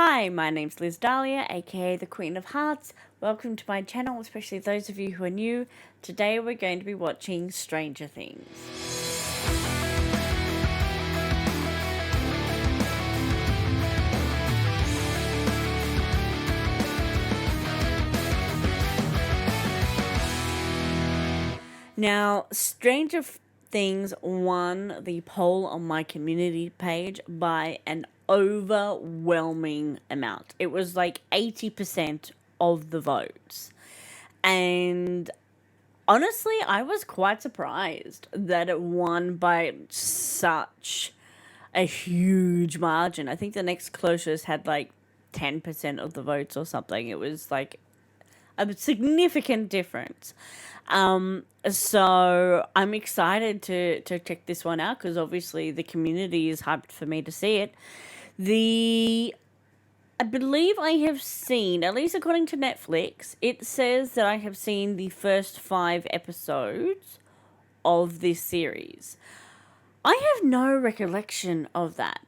Hi, my name's Lisdalia, aka the Queen of Hearts. Welcome to my channel, especially those of you who are new. Today we're going to be watching Stranger Things. Now, Stranger Things won the poll on my community page by an overwhelming amount. It was like 80% of the votes. And honestly, I was quite surprised that it won by such a huge margin. I think the next closest had like 10% of the votes or something. It was like a significant difference. So I'm excited to check this one out because obviously the community is hyped for me to see it. I believe I have seen, at least according to Netflix, it says that I have seen the first 5 episodes of this series. I have no recollection of that.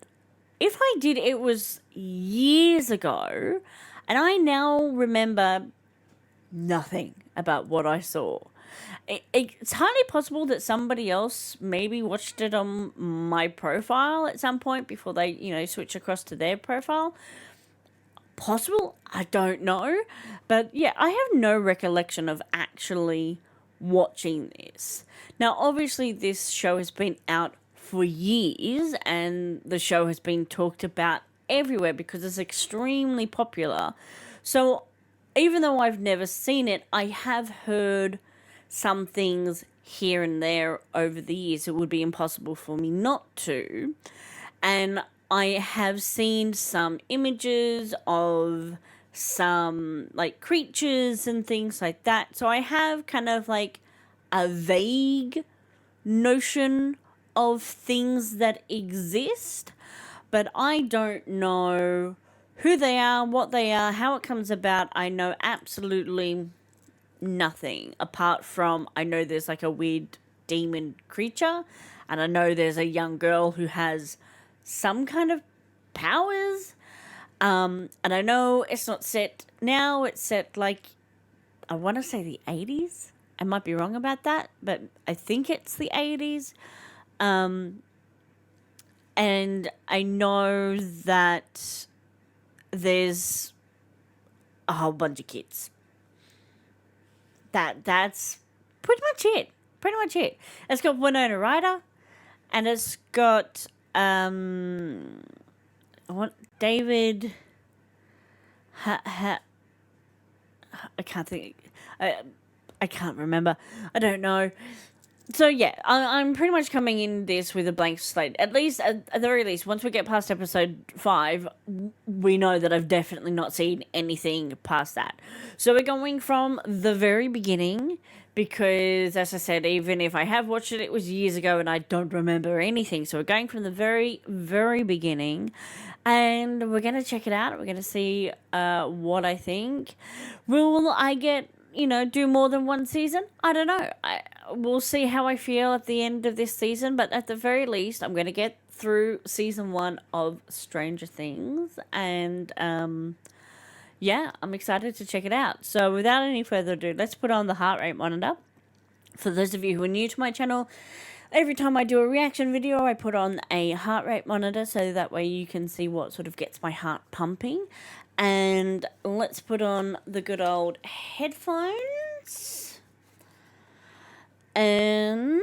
If I did, it was years ago, and I now remember nothing about what I saw. It's highly possible that somebody else maybe watched it on my profile at some point before they, switch across to their profile. Possible? I don't know. But yeah, I have no recollection of actually watching this. Now, obviously, this show has been out for years and the show has been talked about everywhere because it's extremely popular. So even though I've never seen it, I have heard some things here and there over the years. It would be impossible for me not to. And I have seen some images of some like creatures and things like that. So I have kind of like a vague notion of things that exist, but I don't know who they are, what they are, how it comes about. I know absolutely nothing apart from I know there's like a weird demon creature, and I know there's a young girl who has some kind of powers. And I know it's not set now, it's set like, I want to say the 80s. I might be wrong about that, but I think it's the 80s. And I know that there's a whole bunch of kids. That's pretty much it. It's got Winona Ryder, and it's got David. I can't think. I can't remember. I don't know. So yeah, I'm pretty much coming in this with a blank slate. At least, at the very least, once we get past episode 5, we know that I've definitely not seen anything past that. So we're going from the very beginning, because, as I said, even if I have watched it, it was years ago and I don't remember anything. So we're going from the very, very beginning, and we're going to check it out. We're going to see what I think. Will I get, do more than one season? I don't know. We'll see how I feel at the end of this season, but at the very least, I'm going to get through season 1 of Stranger Things, and yeah, I'm excited to check it out. So without any further ado, let's put on the heart rate monitor. For those of you who are new to my channel, every time I do a reaction video, I put on a heart rate monitor so that way you can see what sort of gets my heart pumping. And let's put on the good old headphones. And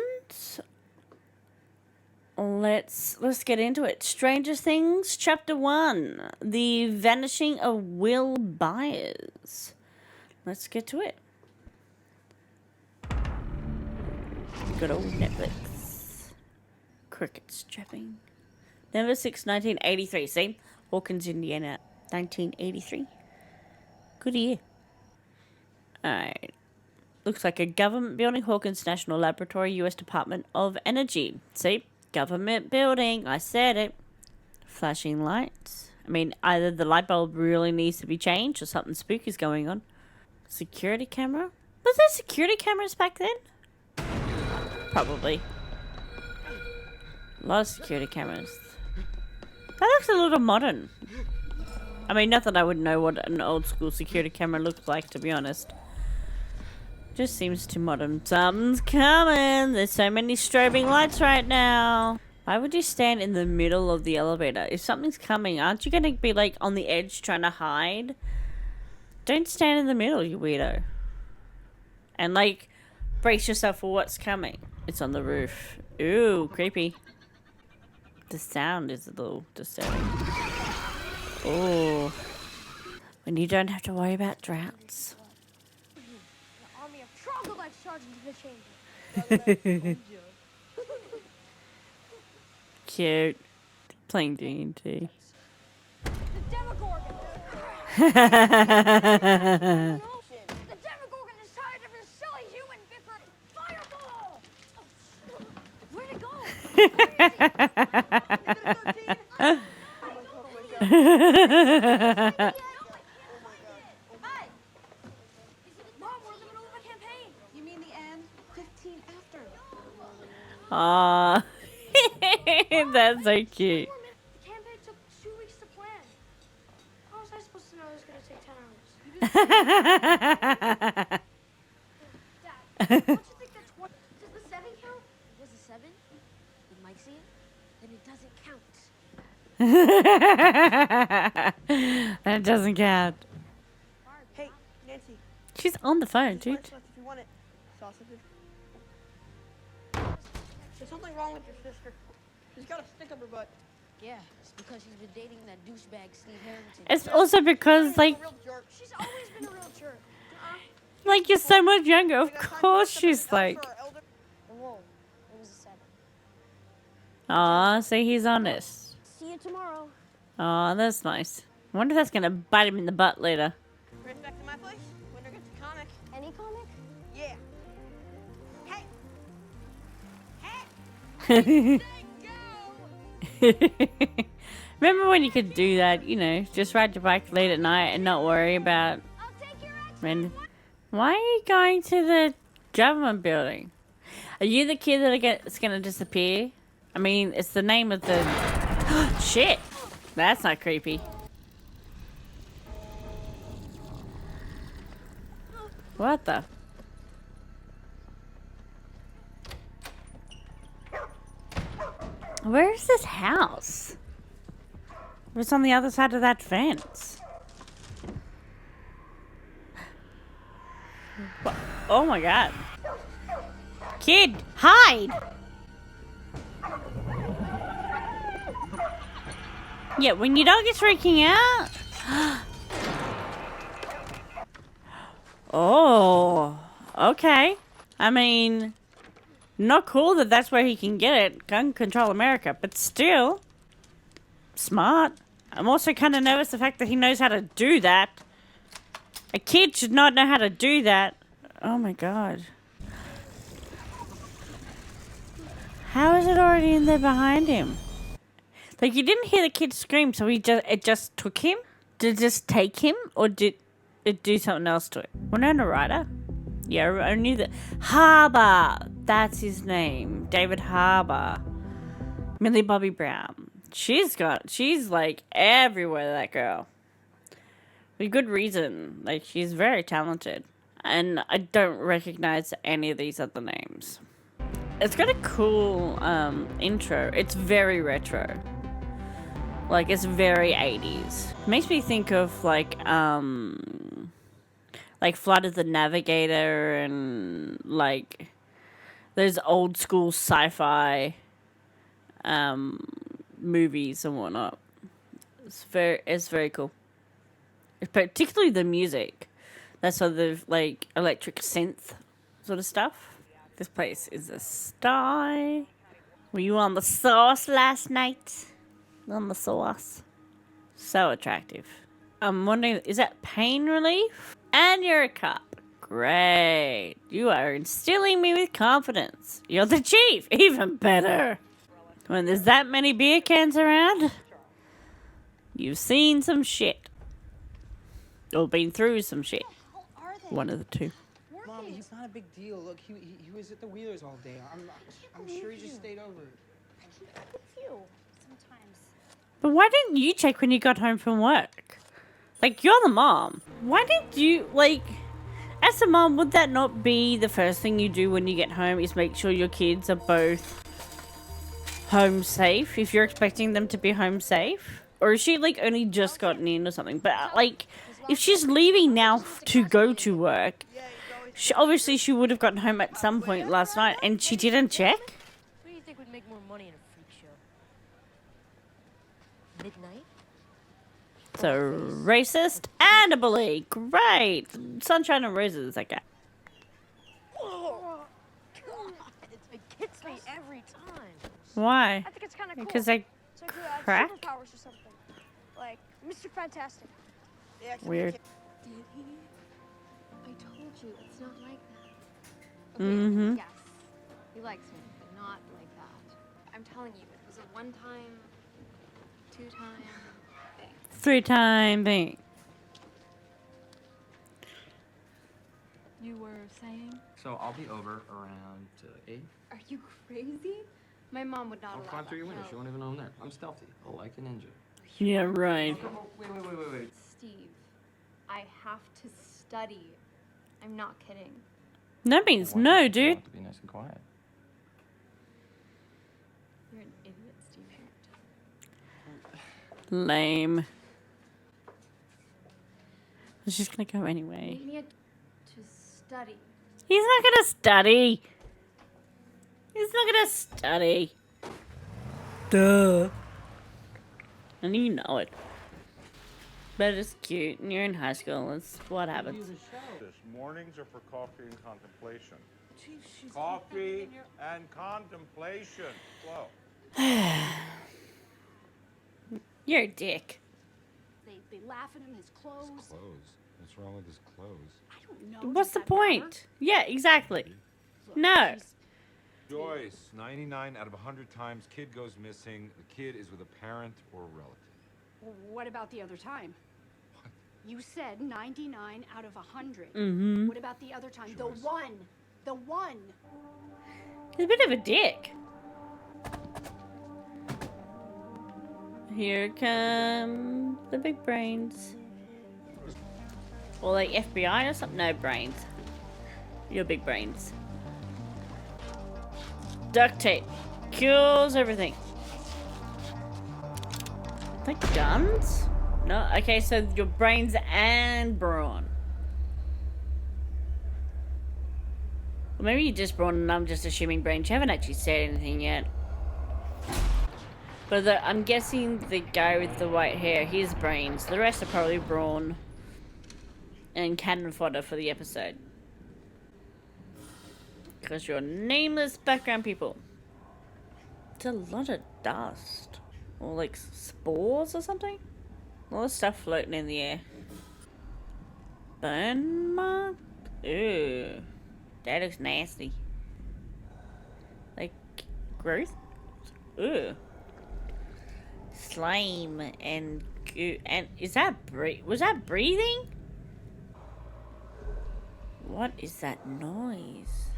let's get into it. Stranger Things Chapter 1, The Vanishing of Will Byers. Let's get to it. Good old Netflix. Crickets chirping. November 6, 1983. See? Hawkins, Indiana, 1983. Good year. Alright. Looks like a government building. Hawkins National Laboratory, U.S. Department of Energy. See? Government building. I said it. Flashing lights. I mean, either the light bulb really needs to be changed or something spooky is going on. Security camera? Was there security cameras back then? Probably. A lot of security cameras. That looks a little modern. I mean, not that I would know what an old school security camera looked like, to be honest. Just seems too modern. Something's coming. There's so many strobing lights right now. Why would you stand in the middle of the elevator? If something's coming, aren't you going to be like on the edge trying to hide? Don't stand in the middle, you weirdo. And like, brace yourself for what's coming. It's on the roof. Ooh, creepy. The sound is a little disturbing. Oh. When you don't have to worry about droughts. An army of troglodytes charging to the chamber. Cute. Playing D&D. The Demogorgon! The Demogorgon is tired of his silly human bicker. Fireball! Where'd it go? Mom, we're in the middle of a campaign. You mean the end? 15 after. Aww. That's so cute. The campaign took 2 weeks to plan. How was I supposed to know it was going to take 10 hours? Dad, don't you think that's what? Does the 7 count? Was a 7? Did Mike see it? Then it doesn't count. That doesn't count. Hey, Nancy. She's on the phone, There's dude. lunch left if you want it. Sausages. There's something wrong with your sister. She's got a stick up her butt. Yeah, it's because she's been dating that douchebag Steve Harrington. It's also because, like, She's a real jerk. She's always been a real jerk. like you're so much younger. Of We got time to course pick up she's the dog like, for our elder- Whoa, it was a 7. aw, see, he's honest. See you tomorrow. Aw, that's nice. I wonder if that's gonna bite him in the butt later. Right back to my place. Winter gets a comic. Any comic? Yeah. Hey. Remember when you could do that, you know, just ride your bike late at night and not worry about I'll take your when... Why are you going to the government building? Are you the kid that's gonna disappear? I mean, it's the name of the... Shit! That's not creepy. What the... Where is this house? It's on the other side of that fence. What? Oh my god. Kid, hide! Yeah, when your dog is freaking out. Oh, okay. I mean, not cool that that's where he can get it. Gun control America, but still smart. I'm also kind of nervous the fact that he knows how to do that. A kid should not know how to do that. Oh my god. How is it already in there behind him? Like, you didn't hear the kid scream, so it just took him? Did it just take him, or did it do something else to it? Winona Ryder? Yeah, I knew that. Harbour! That's his name. David Harbour. Millie Bobby Brown. She's like everywhere, that girl. With good reason. Like, she's very talented. And I don't recognize any of these other names. It's got a cool intro. It's very retro. Like, it's very 80s. It makes me think of like Flight of the Navigator and like those old school sci-fi movies and whatnot. It's very cool. Particularly the music. That sort of like electric synth sort of stuff. This place is a sty. Were you on the sauce last night? On the sauce. So attractive. I'm wondering, is that pain relief? And you're a cop. Great. You are instilling me with confidence. You're the chief. Even better. When there's that many beer cans around, you've seen some shit. Or been through some shit. One of the two. Mom, it's not a big deal. Look, he was at the Wheelers all day. I'm sure he just stayed over. I keep up with you sometimes. But why didn't you check when you got home from work? Like, you're the mom. Why did you, like, as a mom, would that not be the first thing you do when you get home is make sure your kids are both home safe if you're expecting them to be home safe? Or is she, like, only just gotten in or something? But, like, if she's leaving now to go to work, obviously she would have gotten home at some point last night and she didn't check? Who do you think would make more money in a freak show? Midnight? So, racist and a bully. Great. Sunshine and roses, that guy. It gets me every time. Why? I think it's kind of cool. Because they It's like you have crack? superpowers or something. Like Mr. Fantastic. Weird. Did he? I told you, it's not like that. Mm-hmm. Yes, he likes me, but not like that. I'm telling you, it was a one-time, two-time thing. 3-time thing. You were saying? So I'll be over around 8. Are you crazy? My mom would not I'll allow climb that. through your window. No. She won't even know I'm there. I'm stealthy. Like a ninja. Yeah, right. Oh, wait. Steve, I have to study. I'm not kidding. That means Why no, do you dude. want to be nice and quiet? You're an idiot, Steve. Lame. She's gonna go anyway. You need to study. He's not gonna study. He's not gonna study. Duh. And you know it. But it's cute, and you're in high school. It's what happens. Mornings are for coffee and contemplation. Coffee and contemplation. Whoa. You're a dick. They laugh at him, his clothes. Clothes? What's wrong with his clothes? I don't know. What's Does the that matter? point? Yeah, exactly. Look, No. he's- Joyce, 99 out of 100 times kid goes missing. The kid is with a parent or a relative. Well, what about the other time? What? You said 99 out of 100. Mm-hmm. What about the other time? The one. The one. He's a bit of a dick. Here come the big brains. Or like FBI or something? No, brains. Your big brains. Duct tape. Cures everything. Like guns? No? Okay, so your brains and brawn. Or maybe you just brawn and I'm just assuming brains. You haven't actually said anything yet. But I'm guessing the guy with the white hair, his brains. The rest are probably brawn and cannon fodder for the episode. Because you're nameless background people. It's a lot of dust. Or like spores or something? A lot of stuff floating in the air. Burn mark? Ew. That looks nasty. Like growth? Ew. Slime and goo. And is that was that breathing? What is that noise?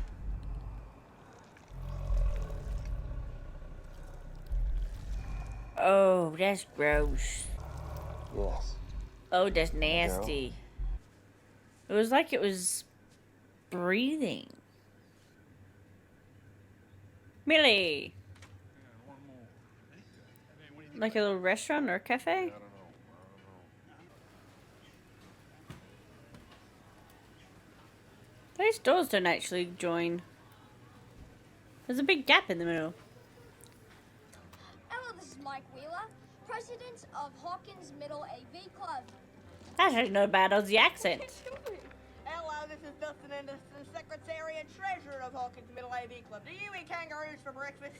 Oh, that's gross. Yes. Oh, that's nasty. It was like it was breathing. Millie! Like a little restaurant or a cafe? Those doors don't actually join. There's a big gap in the middle. Hello, this is Mike Wheeler, president of Hawkins Middle AV Club. That has no bad Aussie accent. Hello, this is Dustin Anderson, secretary and treasurer of Hawkins Middle AV Club. Do you eat kangaroos for breakfast?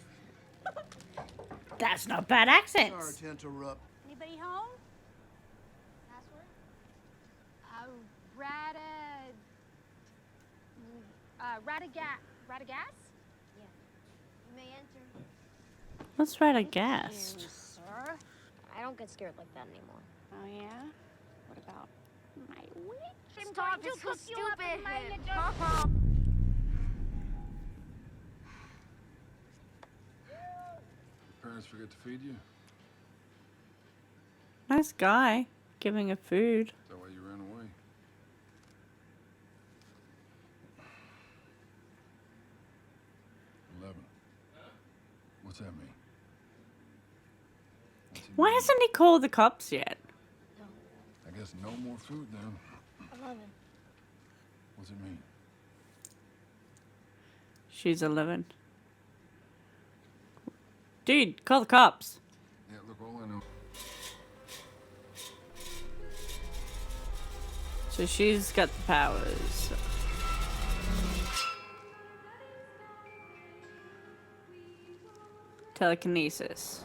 That's not bad accents. Sorry to interrupt. Anybody home? Password? Radagas? Yeah. You may enter. What's right, I guess? Sir? I don't get scared like that anymore. Oh, yeah? What about my witch? Stop, it's so stupid. Parents forget to feed you? Nice guy. giving her food. Is that why you ran away? What's that mean? Why hasn't he called the cops yet? I guess no more food then. 11. What's it mean? She's 11. Dude, call the cops. Yeah, look, all I know. So she's got the powers. Telekinesis.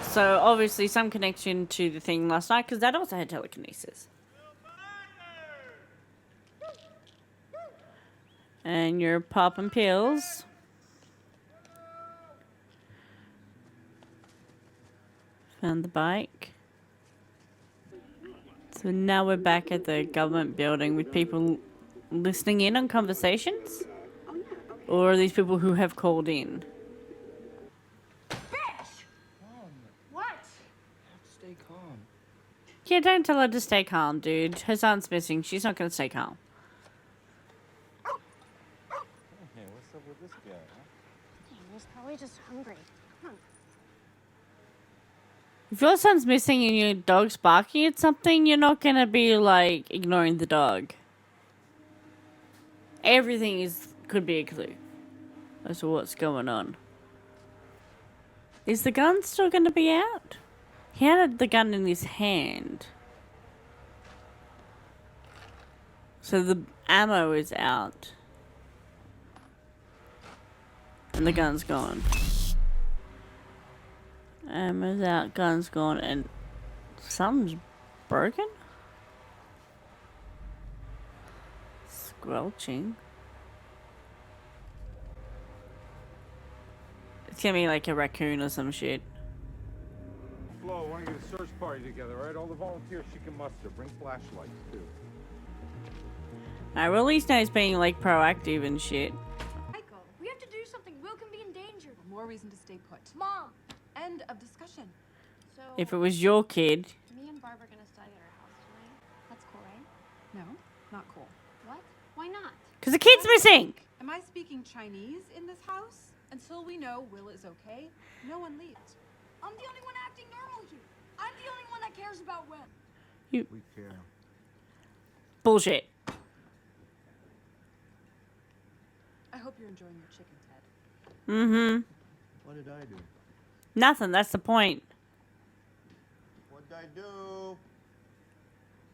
So obviously some connection to the thing last night, because that also had telekinesis. And you're popping pills. Found the bike. So now we're back at the government building with people listening in on conversations? Or are these people who have called in? What? Stay calm. Yeah, don't tell her to stay calm, dude. Her son's missing. She's not gonna stay calm. Hey, what's up with this guy, huh? He was probably just hungry. If your son's missing and your dog's barking at something, you're not gonna be, like, ignoring the dog. Everything could be a clue as to what's going on. Is the gun still gonna be out? He had the gun in his hand. So the ammo is out. And the gun's gone. Ammo's out, gun's gone, and something's broken? Squelching. It's gonna be like a raccoon or some shit. Flo, want to get a search party together, right? All the volunteers she can muster. Bring flashlights, too. Well, at least now he's being like proactive and shit. Michael, we have to do something. Will can be in danger. More reason to stay put. Mom! End of discussion. So, If it was your kid, me and Barb are gonna study at our house tonight. That's cool, right? No, not cool. What? Why not? because the kid's missing. Am I speaking Chinese in this house? Until we know Will is okay, no one leaves. I'm the only one acting normal here. I'm the only one that cares about Will. We care. Bullshit. I hope you're enjoying your chicken, Ted. Mm-hmm. What did I do? Nothing, that's the point. What did I do?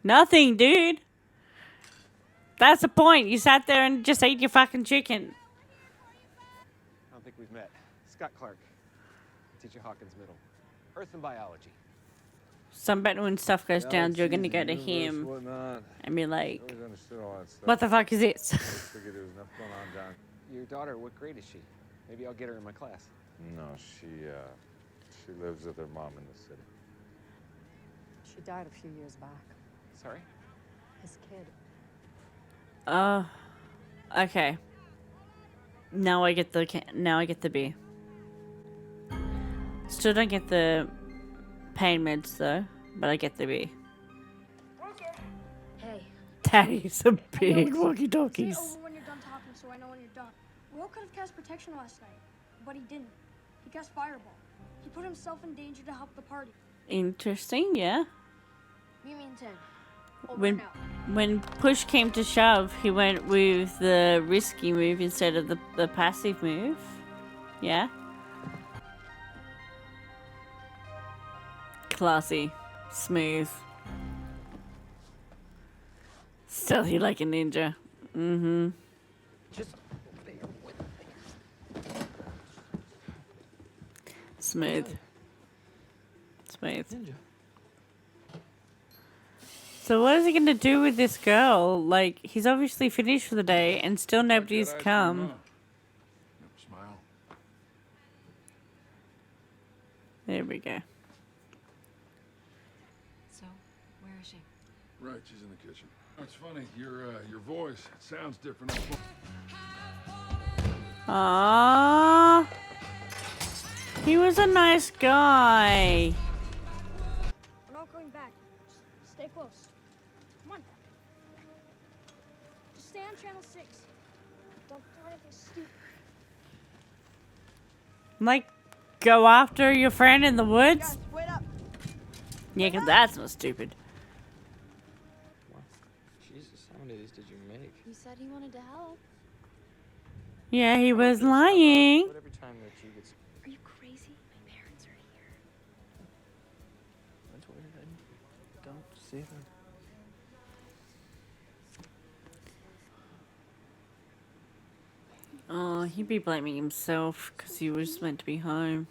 Nothing, dude. That's the point. You sat there and just ate your fucking chicken. I don't think we've met. Scott Clark. I teach at Hawkins Middle. Earth and biology. So I bet when stuff goes down, you're gonna go to him and be like, Always understood all that stuff. what the fuck is this? I figured there was enough going on down. Your daughter, what grade is she? Maybe I'll get her in my class. No, she lives with her mom in the city. She died a few years back. Sorry? His kid. Okay. Now I get the B. Still don't get the pain meds though, but I get the B. Hey. Daddy's a big Say walkie-talkies. it over when you're done talking so I know when you're done. Will could have cast protection last night, but he didn't. He cast fireball. He put himself in danger to help the party. Interesting, yeah. You mean 10. Over and out. When push came to shove, he went with the risky move instead of the passive move. Yeah. Classy. Smooth. Stealthy like a ninja. Mm-hmm. Just Smooth. Smooth. So what is he gonna do with this girl? Like, he's obviously finished for the day and still nobody's come. Smile. There we go. So, where is she? Right, she's in the kitchen. It's funny, your voice sounds different. Aww. He was a nice guy. We're not going back. Stay close. Come on. Just stay on channel 6. Don't do anything stupid. Like, go after your friend in the woods? Guys, wait up. Yeah, because that's not stupid. What? Jesus, how many of these did you make? He said he wanted to help. Yeah, he was lying. But every time that you get... Are you crazy? My parents are here. That's weird. I don't see them. Oh, he'd be blaming himself because he was meant to be home.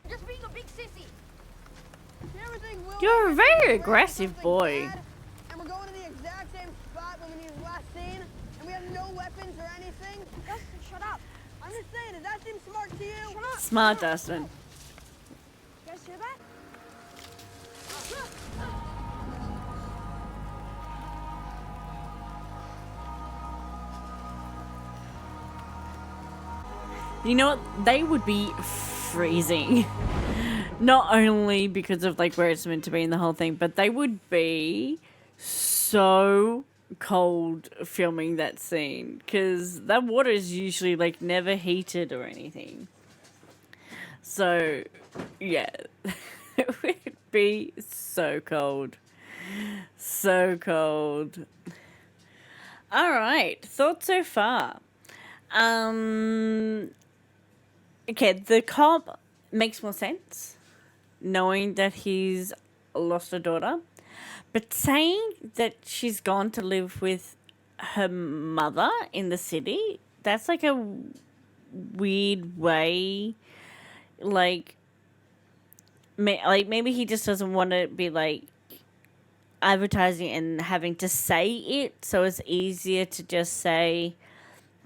Just being a big sissy. Everything will You're a be very around aggressive something boy. bad, and we're going to the exact same spot when we needed last seen, and we have no weapons or anything. Dustin, shut up. I'm just saying, does that seem smart to you? Shut up. Smart, Dustin. You guys hear that? You know what? They would be freezing. Not only because of like where it's meant to be in the whole thing, but they would be so cold filming that scene because that water is usually like never heated or anything. So yeah, it would be so cold. So cold. All right, thoughts so far. Okay, the cop makes more sense, knowing that he's lost a daughter, but saying that she's gone to live with her mother in the city, that's like a weird way, like maybe he just doesn't want to be like advertising and having to say it, so it's easier to just say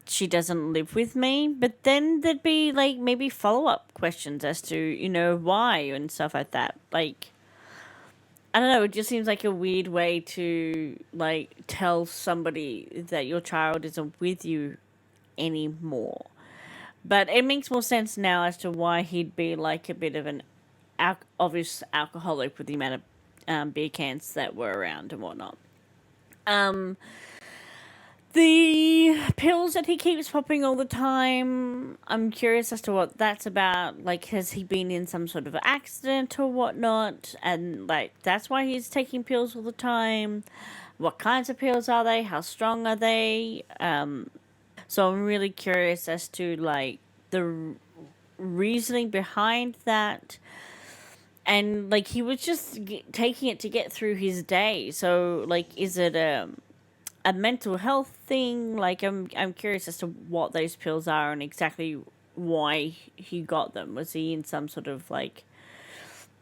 she doesn't live with me, but then there'd be like maybe follow-up questions as to, you know, why and stuff like that. Like, I don't know, it just seems like a weird way to like tell somebody that your child isn't with you anymore. But it makes more sense now as to why he'd be like a bit of an obvious alcoholic with the amount of beer cans that were around and whatnot. The pills that he keeps popping all the time, I'm curious as to what that's about. Like, has he been in some sort of accident or whatnot? And, like, that's why he's taking pills all the time. What kinds of pills are they? How strong are they? So I'm really curious as to, like, the reasoning behind that. And, like, he was just taking it to get through his day. So, like, is it a mental health thing? Like, I'm curious as to what those pills are and exactly why he got them. Was he in some sort of like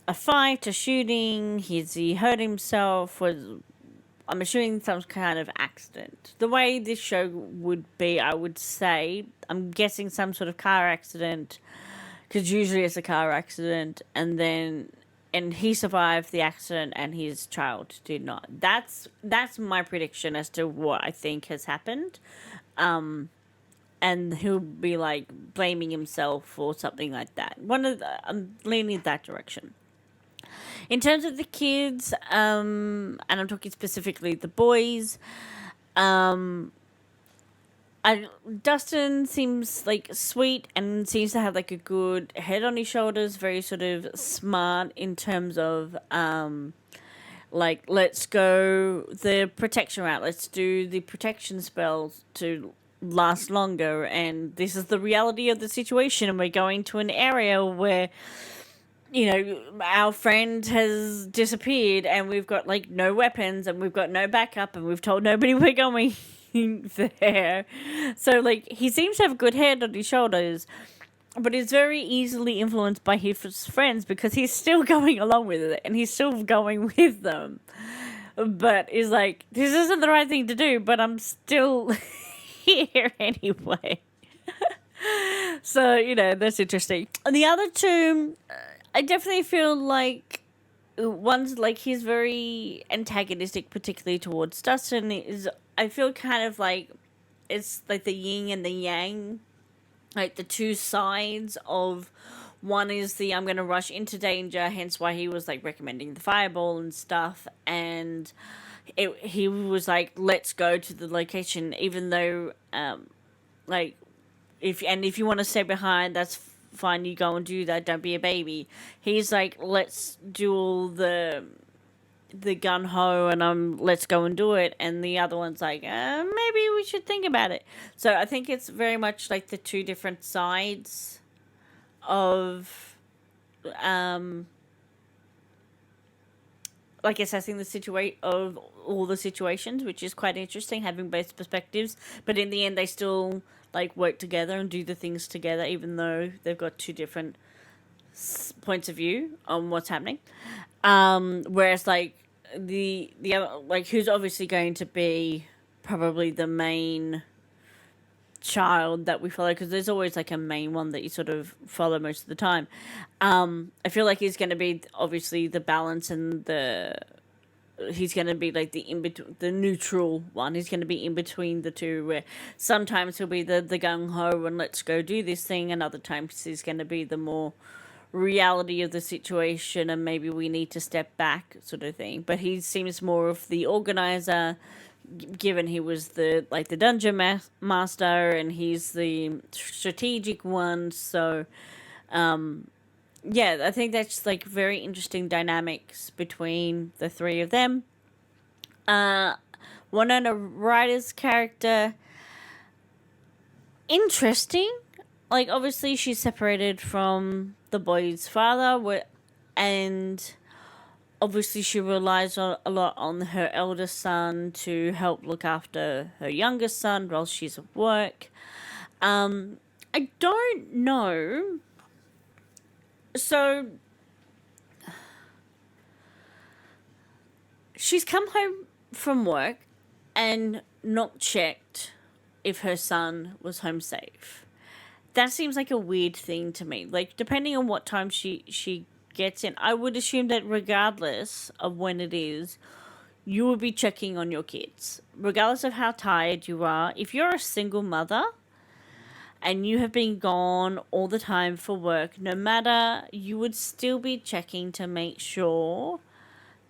a fight, a shooting? Has he hurt himself? I'm assuming some kind of accident. The way this show would be, I would say, I'm guessing some sort of car accident, because usually it's a car accident, and he survived the accident and his child did not. That's my prediction as to what I think has happened. And he'll be like blaming himself or something like that. I'm leaning that direction. In terms of the kids, and I'm talking specifically the boys, Dustin seems like sweet and seems to have like a good head on his shoulders, very sort of smart in terms of like, let's go the protection route, let's do the protection spells to last longer, and this is the reality of the situation, and we're going to an area where, you know, our friend has disappeared and we've got like no weapons and we've got no backup and we've told nobody we're going there. So like, he seems to have a good head on his shoulders, but is very easily influenced by his friends because he's still going along with it and he's still going with them, but is like, this isn't the right thing to do, but I'm still here anyway. So, you know, that's interesting. And the other two, I definitely feel like one's like, he's very antagonistic, particularly towards Dustin. Is, I feel kind of like it's like the yin and the yang, like the two sides of One is the I'm going to rush into danger, hence why he was like recommending the fireball and stuff. And he was like, let's go to the location, even though, like, if you want to stay behind, that's fine. You go and do that. Don't be a baby. He's like, let's do all the gun ho and let's go and do it. And the other one's like, maybe we should think about it. So I think it's very much like the two different sides of like assessing the situation of all the situations, which is quite interesting, having both perspectives. But in the end, they still like work together and do the things together, even though they've got two different points of view on what's happening. Whereas like the other, like, who's obviously going to be probably the main child that we follow, because there's always like a main one that you sort of follow most of the time. I feel like he's going to be obviously the balance and he's going to be like the neutral one. He's going to be in between the two, where sometimes he'll be the gung-ho and let's go do this thing, and other times he's going to be the more reality of the situation and maybe we need to step back sort of thing. But he seems more of the organizer, given he was the dungeon master and he's the strategic one. So yeah, I think that's like very interesting dynamics between the three of them. Winona Ryder's character, interesting. Like, obviously she's separated from the boy's father, and obviously she relies a lot on her eldest son to help look after her youngest son while she's at work. I don't know. So she's come home from work and not checked if her son was home safe. That seems like a weird thing to me. Like, depending on what time she gets in, I would assume that regardless of when it is, you will be checking on your kids. Regardless of how tired you are, if you're a single mother and you have been gone all the time for work, no matter, you would still be checking to make sure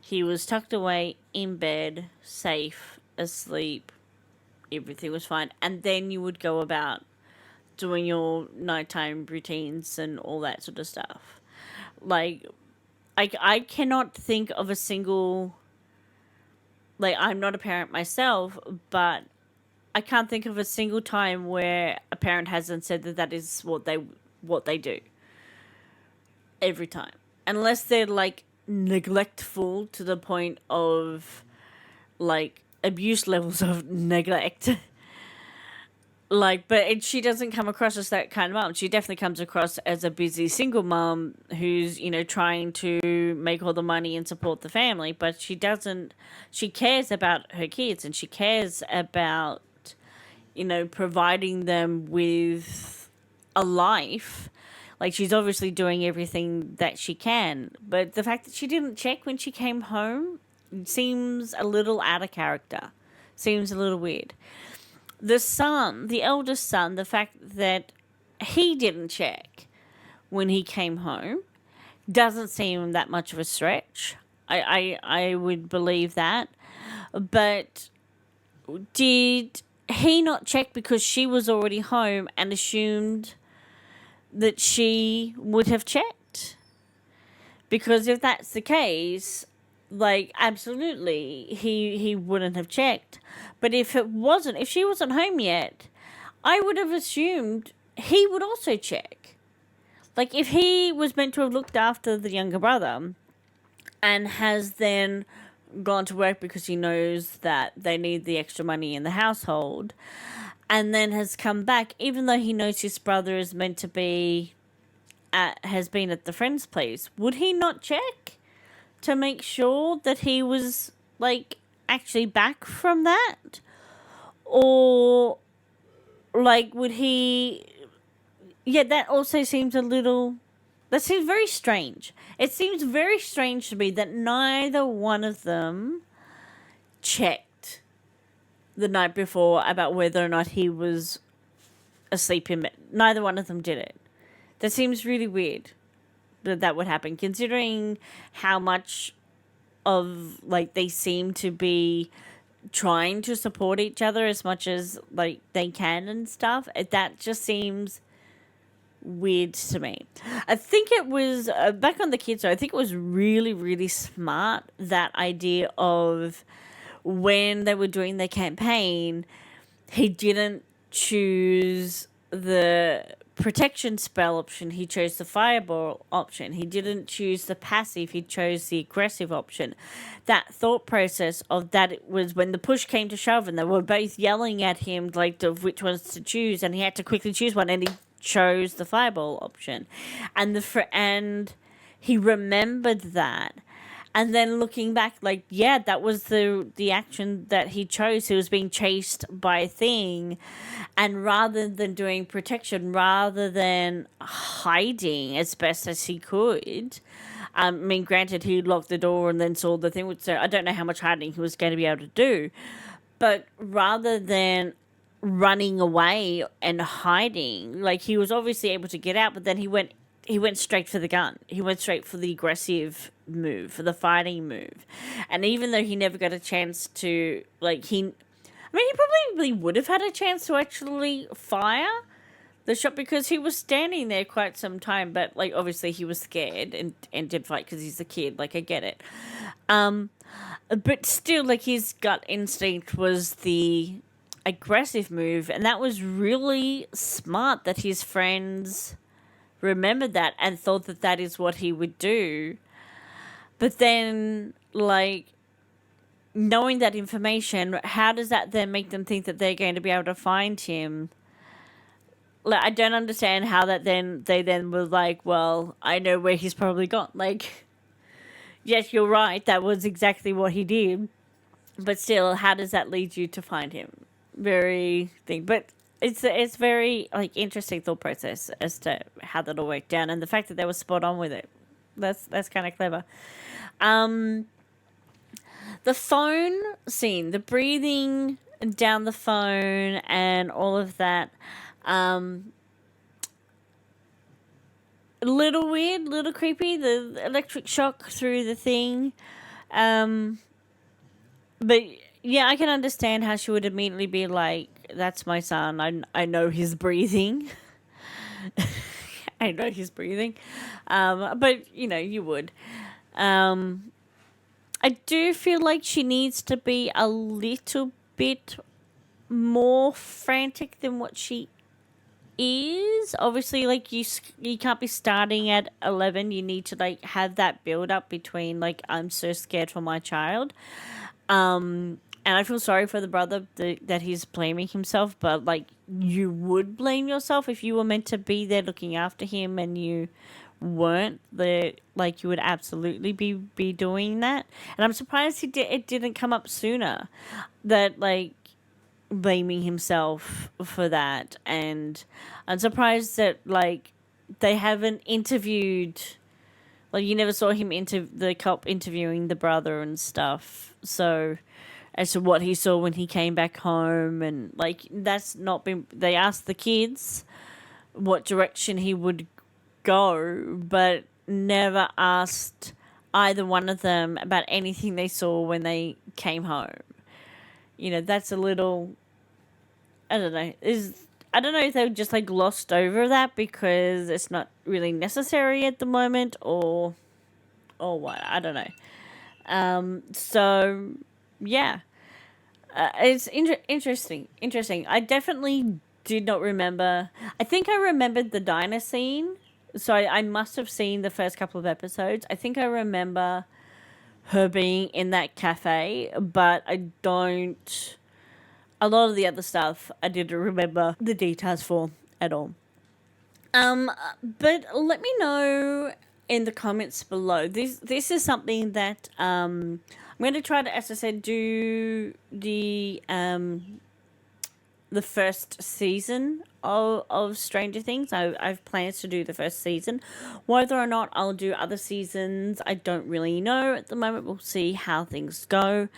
he was tucked away in bed, safe, asleep, everything was fine. And then you would go about doing your nighttime routines and all that sort of stuff. Like, I cannot think of a single, like, I'm not a parent myself, but I can't think of a single time where a parent hasn't said that is what they do. Every time. Unless they're, like, neglectful to the point of, like, abuse levels of neglect. Like, but she doesn't come across as that kind of mom. She definitely comes across as a busy single mom who's, you know, trying to make all the money and support the family. But she cares about her kids, and she cares about, you know, providing them with a life. Like, she's obviously doing everything that she can. But the fact that she didn't check when she came home seems a little out of character. Seems a little weird. The son, the eldest son, the fact that he didn't check when he came home doesn't seem that much of a stretch. I would believe that. But did he not check because she was already home and assumed that she would have checked? Because if that's the case, like, absolutely, he wouldn't have checked. But if she wasn't home yet, I would have assumed he would also check. Like, if he was meant to have looked after the younger brother and has then gone to work because he knows that they need the extra money in the household, and then has come back, even though he knows his brother is meant to be has been at the friend's place, would he not check to make sure that he was, like, actually back from that? Or, like, would he... Yeah, that also seems that seems very strange. It seems very strange to me that neither one of them checked the night before about whether or not he was asleep in bed. Neither one of them did it. That seems really weird. that would happen, considering how much of like they seem to be trying to support each other as much as like they can and stuff. That just seems weird to me. I think it was back on the kids, so I think it was really, really smart, that idea of when they were doing their campaign, he didn't choose the protection spell option, he chose the fireball option. He didn't choose the passive, he chose the aggressive option. That thought process of that, it was when the push came to shove and they were both yelling at him like of which ones to choose, and he had to quickly choose one, and he chose the fireball option, and he remembered that. And then looking back, like, yeah, that was the action that he chose. He was being chased by a thing. And rather than doing protection, rather than hiding as best as he could, I mean, granted, he locked the door and then saw the thing. So I don't know how much hiding he was going to be able to do. But rather than running away and hiding, like, he was obviously able to get out, but then he went straight for the gun. He went straight for the aggressive move, for the fighting move. And even though he never got a chance to, like, he probably would have had a chance to actually fire the shot because he was standing there quite some time, but, like, obviously he was scared and did fight because he's a kid. Like, I get it. But still, like, his gut instinct was the aggressive move, and that was really smart that his friends remembered that and thought that that is what he would do. But then, like, knowing that information, how does that then make them think that they're going to be able to find him? Like, I don't understand how that they then were like, well, I know where he's probably gone. Like, yes, you're right, that was exactly what he did. But still, how does that lead you to find him? But it's very, like, interesting thought process as to how that all worked down, and the fact that they were spot on with it. That's kind of clever. The phone scene, the breathing down the phone and all of that, a little weird, a little creepy, the electric shock through the thing. But yeah, I can understand how she would immediately be like, that's my son. I know his breathing. I know he's breathing. But, you know, you would. I do feel like she needs to be a little bit more frantic than what she is. Obviously, like, you can't be starting at 11. You need to, like, have that build up between, like, I'm so scared for my child. And I feel sorry for the brother that he's blaming himself, but, like, you would blame yourself if you were meant to be there looking after him and you weren't. Like, you would absolutely be doing that. And I'm surprised it didn't come up sooner, that, like, blaming himself for that. And I'm surprised that, like, they haven't interviewed, like, you never saw him the cop interviewing the brother and stuff. So, as to what he saw when he came back home, and, like, that's not been, they asked the kids what direction he would go, but never asked either one of them about anything they saw when they came home. You know, that's a little, I don't know, I don't know if they just, like, glossed over that because it's not really necessary at the moment, or what, I don't know. So, yeah. It's interesting. I definitely did not remember. I think I remembered the diner scene, so I must have seen the first couple of episodes. I think I remember her being in that cafe, but I don't... A lot of the other stuff I didn't remember the details for at all. But let me know in the comments below. This is something that I'm going to try to, as I said, do the first season of Stranger Things. I've plans to do the first season. Whether or not I'll do other seasons, I don't really know at the moment. We'll see how things go.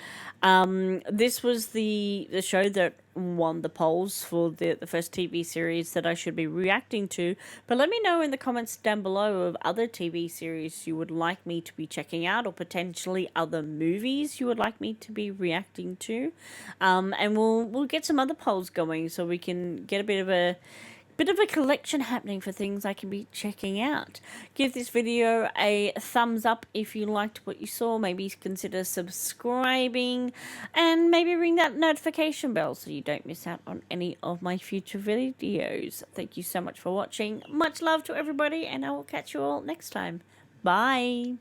This was the show that won the polls for the first TV series that I should be reacting to. But let me know in the comments down below of other TV series you would like me to be checking out, or potentially other movies you would like me to be reacting to. And we'll get some other polls going so we can get a bit of a collection happening for things I can be checking out. Give this video a thumbs up if you liked what you saw. Maybe consider subscribing and maybe ring that notification bell so you don't miss out on any of my future videos. Thank you so much for watching. Much love to everybody, and I will catch you all next time. Bye.